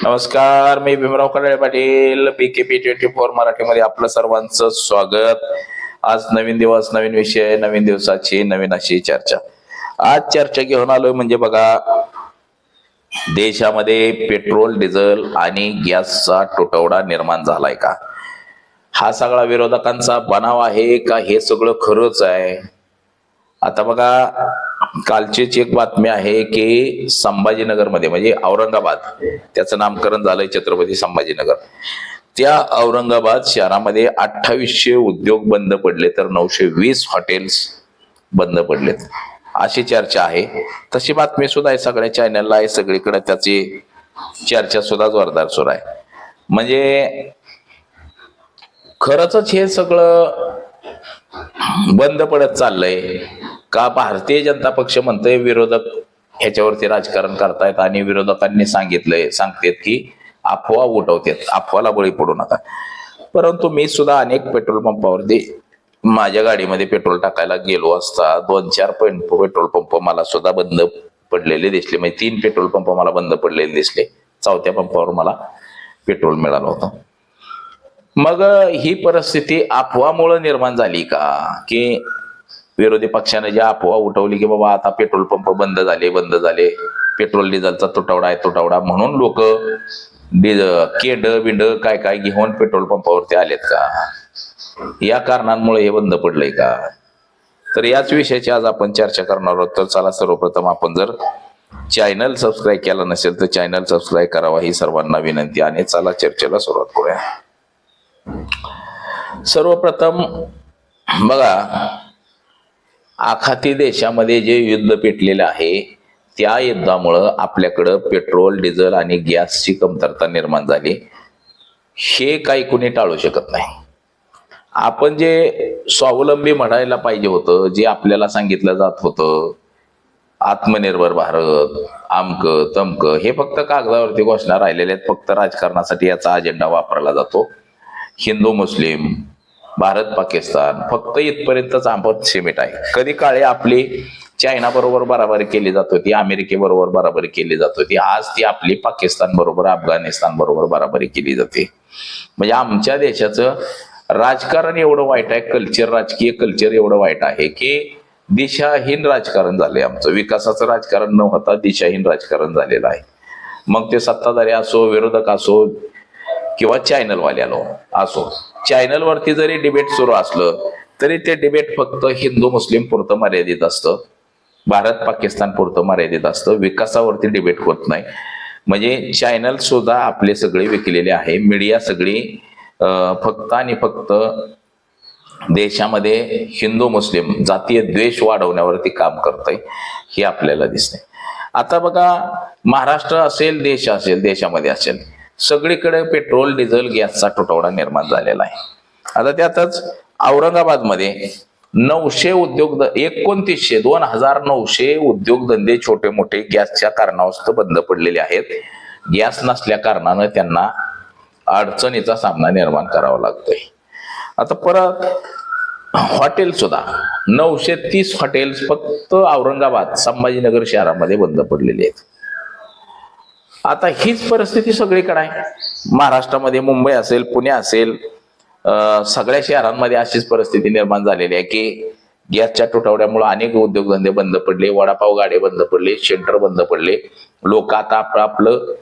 नमस्कार, मी भीमराव कडाळे पाटील, PKP 24 मराठीमध्ये आपलं सर्वांचं स्वागत. आज नवीन दिवस, नवीन विषय, नवीन दिवसाची नवीन अशी चर्चा. आज चर्चा घेऊन आलोय म्हणजे बघा, देशामध्ये पेट्रोल, डिझेल आणि गॅसचा तुटवडा निर्माण झालाय का? हा सगळा विरोधकांचा बनाव आहे का हे सगळं खरंच आहे? आता बघा, कालचीच एक बातमी आहे की संभाजीनगरमध्ये म्हणजे औरंगाबाद, त्याचं नामकरण झालंय छत्रपती संभाजीनगर. त्या औरंगाबाद शहरामध्ये 2800 उद्योग बंद पडले तर 920 हॉटेल्स बंद पडलेत, अशी चर्चा आहे. तशी बातमी सुद्धा आहे, सगळ्या चॅनलला आहे, सगळीकडे त्याची चर्चा सुद्धा जोरदार सुरू आहे. म्हणजे खरंच हे सगळं बंद पडत चाललंय का? भारतीय जनता पक्ष म्हणतोय विरोधक ह्याच्यावरती राजकारण करतायत आणि विरोधकांनी सांगतेत की अफवा उठवतात, अफवाला बळी पडू नका. परंतु मी सुद्धा अनेक पेट्रोल पंपावरती माझ्या गाडीमध्ये पेट्रोल टाकायला गेलो असता 2-4 पेट्रोल पंप मला सुद्धा बंद पडलेले दिसले. म्हणजे 3 पेट्रोल पंप मला बंद पडलेले दिसले, 4थ्या पंपावर मला पेट्रोल मिळालं होतं. मग ही परिस्थिती अफवामुळे निर्माण झाली का? की विरोधी पक्षाने जी अफवा उठवली की बाबा आता पेट्रोल पंप बंद झाले, पेट्रोल डिझेलचा तुटवडा म्हणून लोक केंड बिंड काय काय घेऊन पेट्रोल पंपावरती आलेत का? या कारणांमुळे हे बंद पडलंय का? तर याच विषयाची आज आपण चर्चा करणार आहोत. तर चला, सर्वप्रथम आपण जर चॅनल सबस्क्राईब केला नसेल तर चॅनल सबस्क्राईब करावा ही सर्वांना विनंती. आणि चला चर्चेला सुरुवात करूया. सर्वप्रथम बघा, आखाती देशामध्ये जे युद्ध पेटलेलं आहे त्या युद्धामुळं आपल्याकडं पेट्रोल, डिझेल आणि गॅसची कमतरता निर्माण झाली. हे काही कुणी टाळू शकत नाही. आपण जे स्वावलंबी म्हणायला पाहिजे होतं, जे आपल्याला सांगितलं जात होतं, आत्मनिर्भर भारत, आमक तमक, हे फक्त कागदावरती घोषणा राहिलेल्या आहेत. फक्त राजकारणासाठी याचा अजेंडा वापरला जातो. हिंदू मुस्लिम, भारत पाकिस्तान, फक्त इथपर्यंतच आपण सीमित आहे. कधी काळी आपली चायना बरोबर बराबरी केली जात होती, अमेरिकेबरोबर बराबरी केली जात होती. आज ती आपली पाकिस्तान बरोबर, अफगाणिस्तान बरोबर बराबरी केली जाते. म्हणजे आमच्या देशाचं राजकारण एवढं वाईट आहे, राजकीय कल्चर एवढं वाईट आहे की दिशाहीन राजकारण झालंय. आमचं विकासाचं राजकारण न होता दिशाहीन राजकारण झालेलं आहे. मग ते सत्ताधारी असो, विरोधक असो किंवा चॅनलवाल्याला असो, चॅनलवरती जरी डिबेट सुरू असलं तरी ते डिबेट फक्त हिंदू मुस्लिम पुरतं मर्यादित असतं, भारत पाकिस्तान पुरतं मर्यादित असतं. विकासावरती डिबेट होत नाही. म्हणजे चॅनल सुद्धा आपले सगळे विकलेले आहे. मीडिया सगळी फक्त आणि फक्त देशामध्ये हिंदू मुस्लिम जातीय द्वेष वाढवण्यावरती काम करतंय, हे आपल्याला दिसते. आता बघा, महाराष्ट्र असेल, देश असेल, देशामध्ये असेल, सगळीकडे पेट्रोल, डिझेल, गॅसचा तुटवडा निर्माण झालेला आहे. आता त्यातच औरंगाबादमध्ये 900 उद्योगधंदे, 2900 उद्योगधंदे छोटे मोठे गॅसच्या कारणास्तव बंद पडलेले आहेत. गॅस नसल्या कारणानं त्यांना अडचणीचा सामना निर्माण करावा लागतोय. आता परत हॉटेल सुद्धा 930 हॉटेल्स फक्त औरंगाबाद, संभाजीनगर शहरामध्ये बंद पडलेली आहेत. आता हीच परिस्थिती सगळीकडे आहे. महाराष्ट्रामध्ये मुंबई असेल, पुणे असेल, सगळ्या शहरांमध्ये अशीच परिस्थिती निर्माण झालेली आहे की गॅसच्या तुटवड्यामुळे अनेक उद्योगधंदे बंद पडले, वडापाव गाडे बंद पडले, शेल्टर बंद पडले. लोक आता आपलं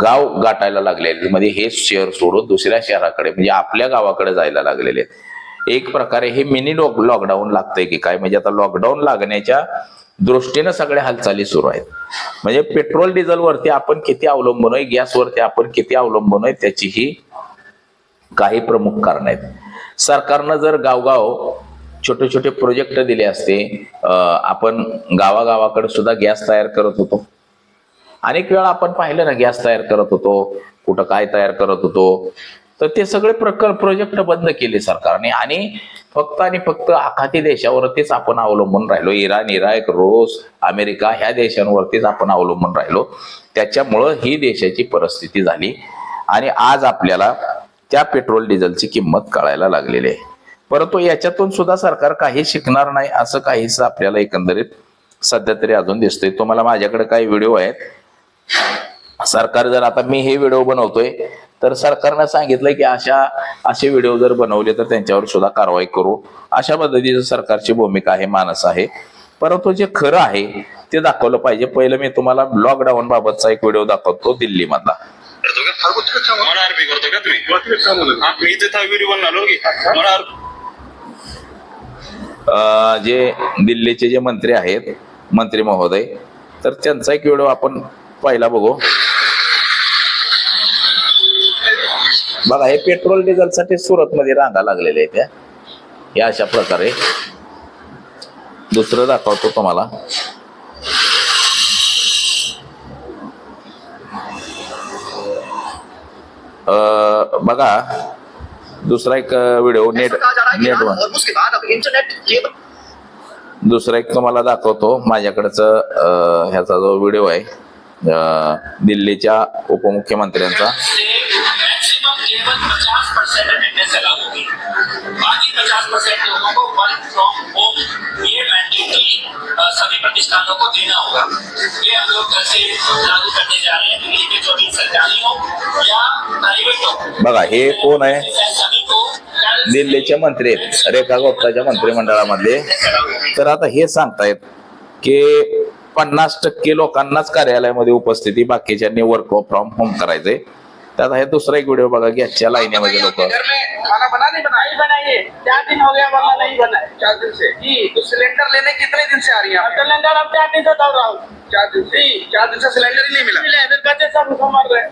गाव गाठायला लागलेले, म्हणजे हे शहर सोडून दुसऱ्या शहराकडे म्हणजे आपल्या गावाकडे जायला लागलेले. एक प्रकारे हे मिनी लॉकडाऊन लागतंय की काय? म्हणजे आता लॉकडाऊन लागण्याच्या दृष्टीनं सगळ्या हालचाली सुरू आहेत. म्हणजे पेट्रोल डिझेल वरती आपण किती अवलंबून आहे, गॅसवरती आपण किती अवलंबून आहे, त्याची ही काही प्रमुख कारण आहेत. सरकारनं जर गावगाव छोटे छोटे प्रोजेक्ट दिले असते, आपण गावागावाकडे सुद्धा गॅस तयार करत होतो. अनेक वेळा आपण पाहिलं ना, गॅस तयार करत होतो, कुठं काय तयार करत होतो. तर ते सगळे प्रोजेक्ट बंद केले सरकारने आणि फक्त आखाती देशावरतीच आपण अवलंबून राहिलो. इराण, इराक, रूस, अमेरिका ह्या देशांवरतीच आपण अवलंबून राहिलो. त्याच्यामुळं ही देशाची परिस्थिती झाली आणि आज आपल्याला त्या पेट्रोल डिझेलची किंमत कळायला लागलेली आहे. परंतु याच्यातून सुद्धा सरकार काही शिकणार नाही असं काहीच आपल्याला एकंदरीत सध्या तरी अजून दिसतंय. तुम्हाला माझ्याकडे काही व्हिडिओ आहेत, सरकार जर आता मी हे व्हिडिओ बनवतोय तर सरकारनं सांगितलंय की असे व्हिडिओ जर बनवले तर त्यांच्यावर सुद्धा कारवाई करू, अशा पद्धतीची सरकारची भूमिका आहे, मानस आहे. परंतु जे खरं आहे ते दाखवलं पाहिजे. पहिलं मी तुम्हाला लॉकडाऊन बाबतचा एक व्हिडिओ दाखवतो दिल्ली मधला. जे दिल्लीचे जे मंत्री आहेत, मंत्री महोदय, तर त्यांचा एक व्हिडिओ आपण पहिला बघू. बघा, हे पेट्रोल डिझेल साठी सुरत मध्ये रांगा लागलेल्या आहेत या अशा प्रकारे. दुसरं दाखवतो तुम्हाला. बघा दुसरा एक व्हिडिओ दुसरा एक तुम्हाला दाखवतो. माझ्याकडच ह्याचा जो व्हिडिओ आहे दिल्लीच्या उपमुख्यमंत्र्यांचा. केवल 50% अटेंडेंस अलाउ होगी, बाकी 50% लोगों को वर्क फ्रॉम होम ये मैंडेटरी सभी प्रतिष्ठानों को देना होगा. ये हम लोग कल से लागू करने जा रहे हैं. दिल्ली के जो भी सरकारी हो या प्राइवेट हो. बघा, हे कोण आहे? दिल्लीचे मंत्री आहेत, रेखा गुप्ताच्या मंत्रिमंडळामधले. तर आता हे सांगतायत की 50% लोकांनाच कार्यालयामध्ये उपस्थिती, बाकीच्यांनी वर्क फ्रॉम होम करायचंय. त्यात हे दुसरा एक व्हिडिओ बघा, गॅसच्या लाईनीमध्ये लोक. खाना बना नहीं बनाइए, 4 दिन हो गया वरना नहीं बना है. 4 दिन से जी. तो सिलेंडर लेने कितने दिन से आ रही है? सिलेंडर अब 4 दिन से दौड़ रहा हूँ. 4 दिन से 4 दिन से सिलेंडर ही नहीं मिला. फिर बच्चे सब भूखा मर रहे हैं.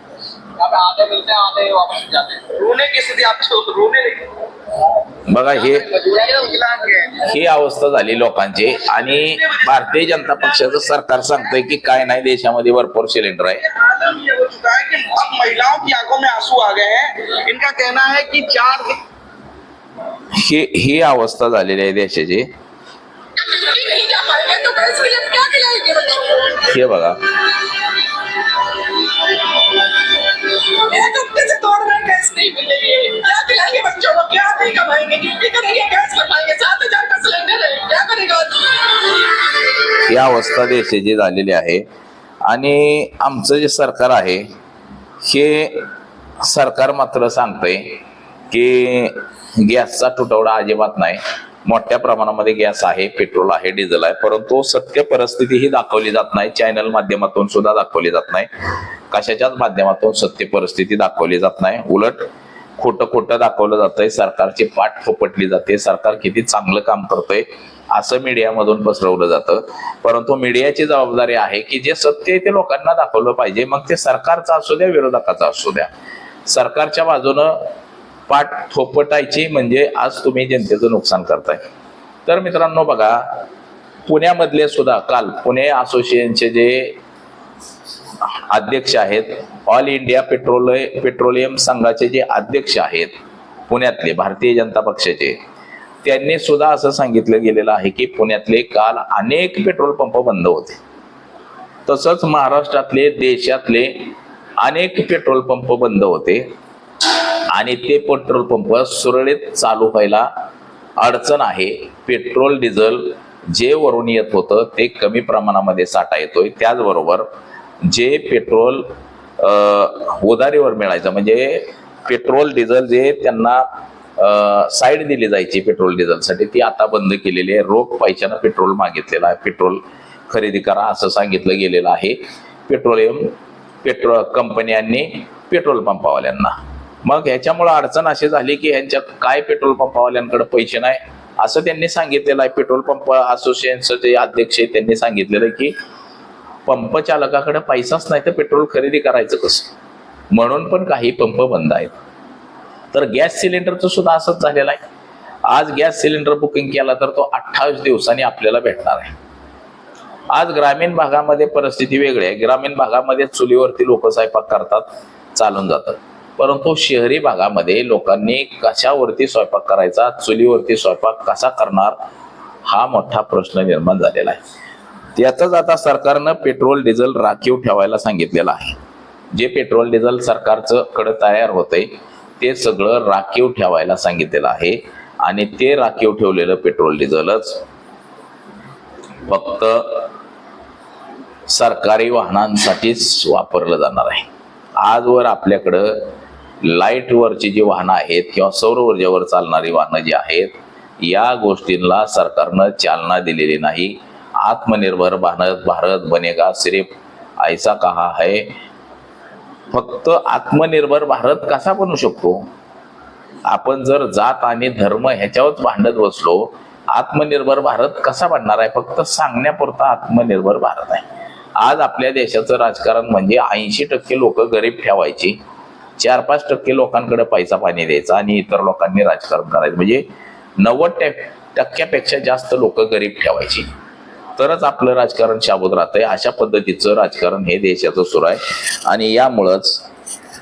अब आधे मिलते हैं, आधे वापस जाते हैं. रोने की स्थिति आप रोने लगे. बघा, ही अवस्था झाली लोकांची. आणि भारतीय जनता पक्षाचं सरकार सांगतंय की काय नाही, देशामध्ये भरपूर सिलेंडर आहे. महिलाओं की आंखों में आंसू आ गए हैं. इनका कहना है कि 4 ही अवस्था झालेली आहे देशाची. हे बघा, गैस नहीं मिल रही है. क्या खिलाएंगे बच्चों को? क्या नहीं कमाएंगे? ड्यूटी करेंगे, गैस बनवाएंगे. 7,000 का सिलेंडर है, क्या करेगा? ही अवस्था देशाची झालेली आहे. आणि आमचं जे सरकार आहे हे सरकार मात्र सांगतंय की गॅसचा तुटवडा अजिबात नाही. मोठ्या प्रमाणामध्ये गॅस आहे, पेट्रोल आहे, डिझेल आहे. परंतु सत्य परिस्थिती ही दाखवली जात नाही. चॅनल माध्यमातून सुद्धा दाखवली जात नाही. कशाच्याच माध्यमातून सत्य परिस्थिती दाखवली जात नाही. उलट खोटं दाखवलं जातंय. सरकारची पाठ थोपटली जाते. सरकार किती चांगलं काम करतंय असं मीडियामधून पसरवलं जातं. परंतु मीडियाची जबाबदारी आहे की जे सत्य आहे ते लोकांना दाखवलं पाहिजे. मग ते सरकारचं असू द्या, विरोधकाचं असू द्या. सरकारच्या बाजूनं पाठ थोपटायची म्हणजे आज तुम्ही जनतेचं नुकसान करताय. तर मित्रांनो बघा, पुण्यामधले सुद्धा काल पुणे असोसिएशनचे जे अध्यक्ष आहेत, ऑल इंडिया पेट्रोलियम संघाचे जे अध्यक्ष आहेत पुण्यातले भारतीय जनता पक्षाचे, त्यांनी सुद्धा असं सांगितलं गेलेलं आहे की पुण्यातले काल अनेक पेट्रोल पंप बंद होते. तसंच महाराष्ट्रातले, देशातले अनेक पेट्रोल पंप बंद होते. आणि ते पेट्रोल पंप सुरळीत चालू व्हायला अडचण आहे. पेट्रोल डिझेल जे वरून येत होतं ते कमी प्रमाणामध्ये साठा येतोय. त्याचबरोबर जे पेट्रोल उधारीवर मिळायचं, म्हणजे पेट्रोल डिझेल जे त्यांना साईड दिली जायची पेट्रोल डिझेलसाठी, ती आता बंद केलेली आहे. रोख पैशानं पेट्रोल मागितलेलं आहे. पेट्रोल खरेदी करा असं सांगितलं गेलेलं आहे पेट्रोल कंपन्यांनी पेट्रोल पंपावाल्यांना. मग ह्याच्यामुळे अडचण अशी झाली की ह्यांच्या काय पेट्रोल पंपावाल्यांकडे पैसे नाही असं त्यांनी सांगितलेलं आहे. पेट्रोल पंप असोसिएशनचे जे अध्यक्ष आहेत त्यांनी सांगितलेलं की पंप चालकाकडे पैसाच नाही तर पेट्रोल खरेदी करायचं कसं, म्हणून पण काही पंप बंद आहेत. तर गॅस सिलेंडरचं सुद्धा असंच झालेलं आहे. आज गॅस सिलेंडर बुकिंग केला तर तो 28 दिवसांनी आपल्याला भेटणार आहे. आज ग्रामीण भागामध्ये परिस्थिती वेगळी आहे. ग्रामीण भागामध्ये चुलीवरती लोक स्वयंपाक करतात, चालून जातात. परंतु शहरी भागामध्ये लोकांनी कशावरती स्वयंपाक करायचा, चुलीवरती स्वयंपाक कसा करणार, हा मोठा प्रश्न निर्माण झालेला आहे. त्यातच आता सरकारनं पेट्रोल डिझेल राखीव ठेवायला सांगितलेलं आहे. जे पेट्रोल डिझेल सरकारचं कडे तयार होतंय ते सगळं राखीव ठेवायला सांगितलेलं आहे. आणि ते राखीव ठेवलेलं पेट्रोल डिझेलच फक्त सरकारी वाहनांसाठीच वापरलं जाणार आहे. आजवर आपल्याकडं लाईटवरची जी वाहनं आहेत किंवा सौर ऊर्जेवर चालणारी वाहनं जी आहेत, या गोष्टींना सरकारनं चालना दिलेली नाही. आत्मनिर्भर भारत बनेगा सिर्फ ऐसा कहा है. फक्त आत्मनिर्भर भारत कसा बनू शकतो? आपण जर जात आणि धर्म ह्याच्यावरच भांडत बसलो, आत्मनिर्भर भारत कसा बनणार आहे? फक्त सांगण्यापुरता आत्मनिर्भर भारत आहे. आज आपल्या देशाचं राजकारण म्हणजे 80% लोक गरीब ठेवायची, 4-5% लोकांकडे पैसा पाणी द्यायचा आणि इतर लोकांनी राजकारण करायचं. म्हणजे 90% जास्त लोक गरीब ठेवायची, तरच आपलं राजकारण शाबूत राहतंय. अशा पद्धतीचं राजकारण हे देशाचं सुरू आहे. आणि यामुळंच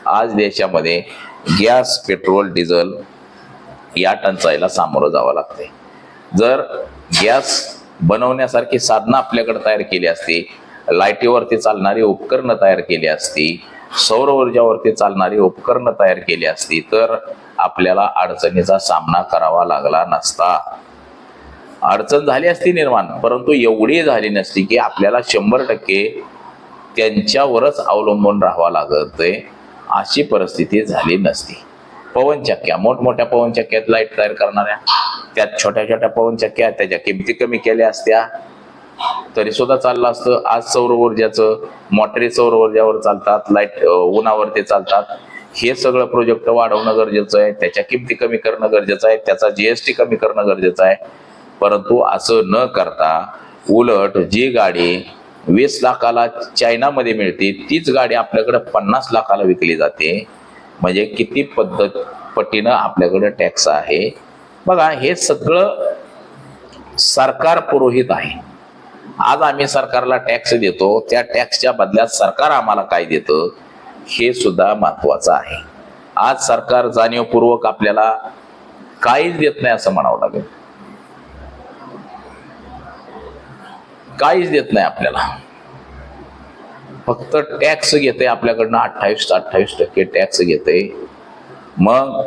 आज देशामध्ये गॅस, पेट्रोल, डिझेल या टंचाईला सामोरं जावं लागतंय. जर गॅस बनवण्यासारखी साधनं आपल्याकडे तयार केली असती, लाईटीवरती चालणारी उपकरणं तयार केली असती, सौर ऊर्जावरती चालणारी उपकरणं तयार केली असती, तर आपल्याला अडचणीचा सामना करावा लागला नसता. अडचण झाली असती निर्माण, परंतु एवढी झाली नसती की आपल्याला 100% त्यांच्यावरच अवलंबून राहावं लागतंय, अशी परिस्थिती झाली नसती. पवनचक्क्या, मोठमोठ्या पवनचक्क्यात लाईट तयार करणाऱ्या, त्यात छोट्या छोट्या पवनचक्क्या, त्याच्या किमती कमी केल्या असत्या तरी सुद्धा चाललं असतं. आज सौर ऊर्जाचं, मोटरी सौर ऊर्जावर चालतात, लाईट उन्हावरती चालतात. हे सगळं प्रोजेक्ट वाढवणं गरजेचं आहे, त्याच्या किमती कमी करणं गरजेचं आहे, त्याचा GST कमी करणं गरजेचं आहे. परंतु असं न करता उलट जी गाडी 20 लाखाला चायनामध्ये मिळते, तीच गाडी आपल्याकडे 50 लाखाला विकली जाते. म्हणजे किती पटीनं आपल्याकडे टॅक्स आहे बघा. हे सगळं सरकार पुरोहित आहे. आज आम्ही सरकारला टॅक्स देतो, त्या टॅक्सच्या बदल्यात सरकार आम्हाला काय देतं हे सुद्धा महत्वाचं आहे. आज सरकार जाणीवपूर्वक आपल्याला काहीच देत नाही असं म्हणावं लागेल. काहीच देत नाही आपल्याला, फक्त टॅक्स घेते आपल्याकडनं. 28% टॅक्स घेते. मग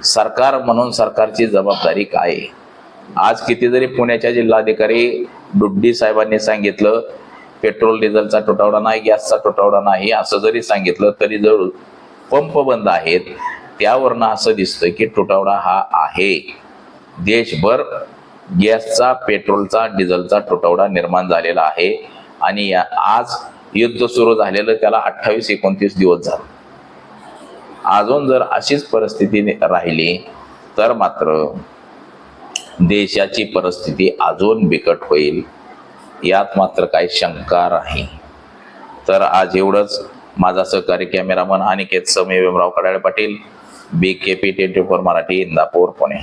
सरकार म्हणून सरकारची जबाबदारी काय आहे? आज किती जरी पुण्याच्या जिल्हाधिकारी डुड्डी साहेबांनी सांगितलं पेट्रोल डिझेलचा तुटवडा नाही, गॅसचा तुटवडा नाही असं जरी सांगितलं, तरी जर पंप बंद आहेत त्यावरनं असं दिसतं की तुटवडा हा आहे. देशभर गॅसचा, पेट्रोलचा, डिझेलचा तुटवडा निर्माण झालेला आहे. आणि आज युद्ध सुरू झालेलं त्याला 28-29 दिवस झाले. अजून जर अशीच परिस्थिती राहिली तर मात्र देशाची परिस्थिती अजून बिकट होईल, यात मात्र काही शंका नाही. तर आज एवढंच. माझा सहकारी कॅमेरामन अनिकेत समे, भीमराव कडाळे पाटील, BKP 24 मराठी, इंदापूर, पुणे.